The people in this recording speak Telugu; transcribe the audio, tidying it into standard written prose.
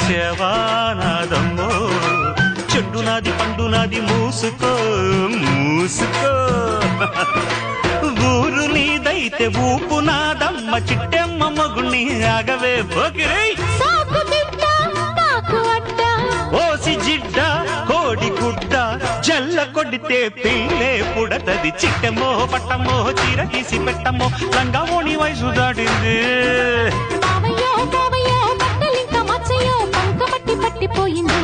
చేవానాదమ్మో చెట్టు నాది పండు నాది మూసుకో మూసుకో ఊరు నీదైతే ఊపు నాదమ్మ చిట్టెమ్మ మగుణ్ణి ఆగవే పోకిరై ఓసి జిడ్డ కోడి గుడ్డ జల్ల కొడితే పిల్లే పుడతది చిట్టెమ్మో పట్టమ్మో చీర తీసి పెట్టమ్మో లంగావోణి వయసు దాటింది పట్టిపోయింది